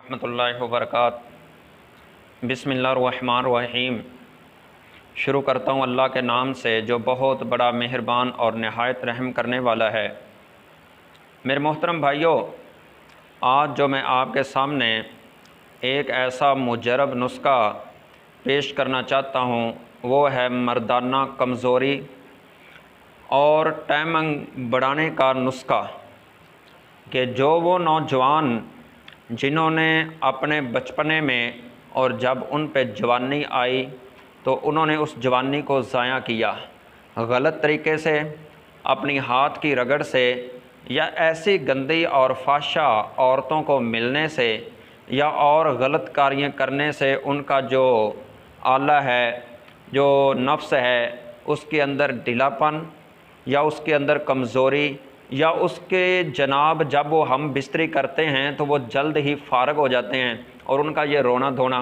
रहमतुल्लाहि व बरकातहू। बिस्मिल्लाहिर्रहमानिर्रहीम। शुरू करता हूँ अल्लाह के नाम से जो बहुत बड़ा मेहरबान और नहायत रहम करने वाला है। मेरे मोहतरम भाइयों, आज जो मैं आपके सामने एक ऐसा मुजरब नुस्खा पेश करना चाहता हूँ वो है मर्दाना कमज़ोरी और टाइमिंग बढ़ाने का नुस्खा। कि जो वो नौजवान जिन्होंने अपने बचपने में और जब उन पे जवानी आई तो उन्होंने उस जवानी को ज़ाया किया गलत तरीके से, अपनी हाथ की रगड़ से या ऐसी गंदी और फाशा औरतों को मिलने से या और गलत कार्य करने से, उनका जो आला है, जो नफ्स है, उसके अंदर ढीलापन या उसके अंदर कमज़ोरी या उसके जनाब जब वो हम बिस्तरी करते हैं तो वो जल्द ही फ़ारग हो जाते हैं और उनका ये रोना धोना,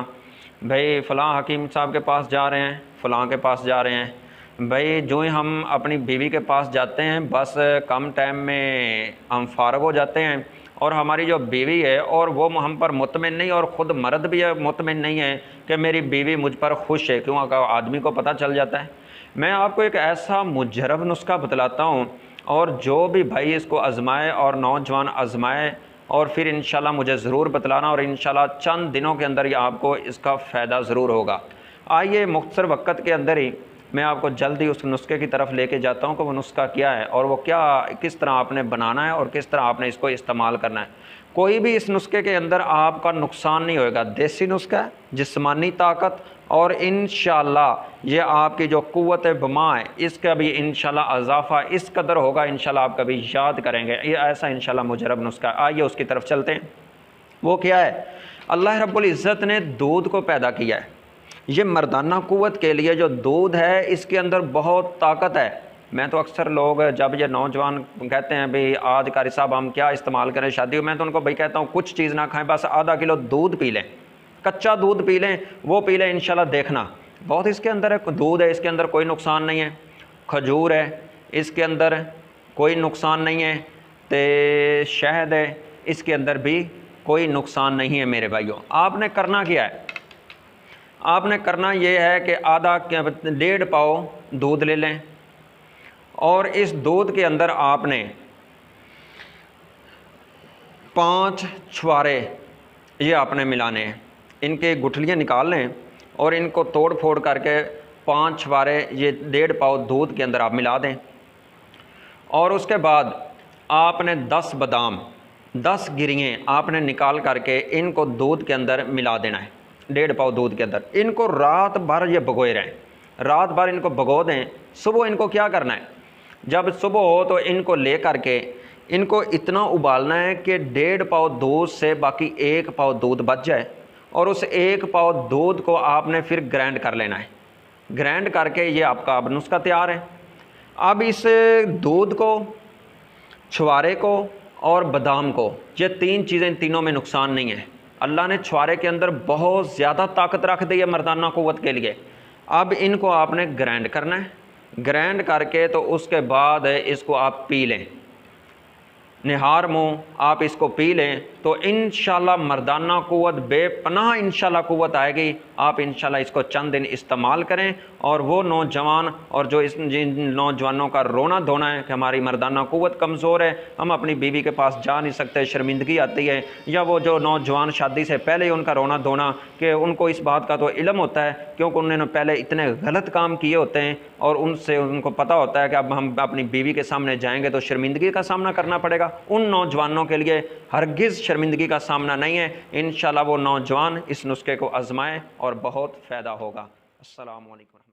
भाई फ़लाँ हकीम साहब के पास जा रहे हैं, फ़लाँ के पास जा रहे हैं, भाई जो ही हम अपनी बीवी के पास जाते हैं बस कम टाइम में हम फ़ारग हो जाते हैं और हमारी जो बीवी है और वो हम पर मुतमिन नहीं और ख़ुद मर्द भी मुतमिन नहीं है कि मेरी बीवी मुझ पर खुश है। क्यों? आदमी को पता चल जाता है। मैं आपको एक ऐसा मुजरब नुस्खा बतलाता हूँ और जो भी भाई इसको आज़माए और नौजवान आज़माए और फिर इंशाल्लाह मुझे ज़रूर बतलाना और इंशाल्लाह चंद दिनों के अंदर ही आपको इसका फ़ायदा ज़रूर होगा। आइए मुख्तसर वक़्त के अंदर ही मैं आपको जल्दी उस नुस्खे की तरफ लेके जाता हूँ कि वो नुस्खा क्या है और वो किस तरह आपने बनाना है और किस तरह आपने इसको इस्तेमाल करना है। कोई भी इस नुस्खे के अंदर आपका नुकसान नहीं होएगा। देसी नुस्खा है, जिस्मानी ताकत और इंशाल्लाह ये आपकी जो क़ुव्वत बमा है इसका भी इंशाल्लाह इजाफ़ा इस कदर होगा, इंशाल्लाह आप कभी याद करेंगे। ये ऐसा इंशाल्लाह मुजरब नुस्खा। आइए उसकी तरफ चलते हैं। वो क्या है? अल्लाह रब्बुल इज़्ज़त ने दूध को पैदा किया है। ये मर्दाना क़ुव्वत के लिए जो दूध है इसके अंदर बहुत ताकत है। मैं तो अक्सर लोग जब ये नौजवान कहते हैं भाई आज कारी साहब हम क्या इस्तेमाल करें शादी में, तो उनको भाई कहता हूँ कुछ चीज़ ना खाएं, बस आधा किलो दूध पी लें, कच्चा दूध पी लें, वो पी लें, इंशाल्लाह देखना बहुत इसके अंदर है। दूध है, इसके अंदर कोई नुकसान नहीं है। खजूर है, इसके अंदर कोई नुकसान नहीं है। तो शहद है, इसके अंदर भी कोई नुकसान नहीं है। मेरे भाइयों, आपने करना क्या है? आपने करना ये है कि आधा 1.5 पाव दूध ले लें और इस दूध के अंदर आपने 5 छुआरे ये आपने मिलाने हैं। इनके गुठलियाँ निकाल लें और इनको तोड़ फोड़ करके 5 छुआरे ये 1.5 पाव दूध के अंदर आप मिला दें। और उसके बाद आपने 10 बादाम, 10 गिरियाँ आपने निकाल करके इनको दूध के अंदर मिला देना है। 1.5 पाव दूध के अंदर इनको रात भर ये भिगोए रहें, रात भर इनको भिगो दें। सुबह इनको क्या करना है? जब सुबह हो तो इनको ले करके इनको इतना उबालना है कि 1.5 पाव दूध से बाकी 1 पाव दूध बच जाए और उस 1 पाव दूध को आपने फिर ग्राइंड कर लेना है। ग्राइंड करके ये आपका अब नुस्खा तैयार है। अब इस दूध को, छुआरे को और बादाम को, ये 3 चीज़ें, इन तीनों में नुकसान नहीं है। अल्लाह ने छुआरे के अंदर बहुत ज़्यादा ताकत रख दी है मर्दाना क़ुव्वत के लिए। अब इनको आपने ग्राइंड करना है। ग्राइंड करके तो उसके बाद इसको आप पी लें, निहार मुँह आप इसको पी लें तो इंशाल्लाह मर्दाना क़ुव्वत बेपनाह इंशाल्लाह क़ुव्वत आएगी। आप इंशाल्लाह इसको चंद दिन इस्तेमाल करें और वो नौजवान और जो जिन नौजवानों का रोना धोना है कि हमारी मर्दाना क़ुव्वत कमज़ोर है, हम अपनी बीवी के पास जा नहीं सकते, शर्मिंदगी आती है, या वो जो नौजवान शादी से पहले ही उनका रोना धोना कि उनको इस बात का तो इल्म होता है क्योंकि उन्होंने पहले इतने गलत काम किए होते हैं और उनसे उनको पता होता है कि अब हम अपनी बीवी के सामने जाएंगे तो शर्मिंदगी का सामना करना पड़ेगा। उन नौजवानों के लिए हरगिज़ शर्मिंदगी का सामना नहीं है। इंशाल्लाह वो नौजवान इस नुस्खे को आज़माएं और बहुत फ़ायदा होगा। अस्सलामु अलैकुम।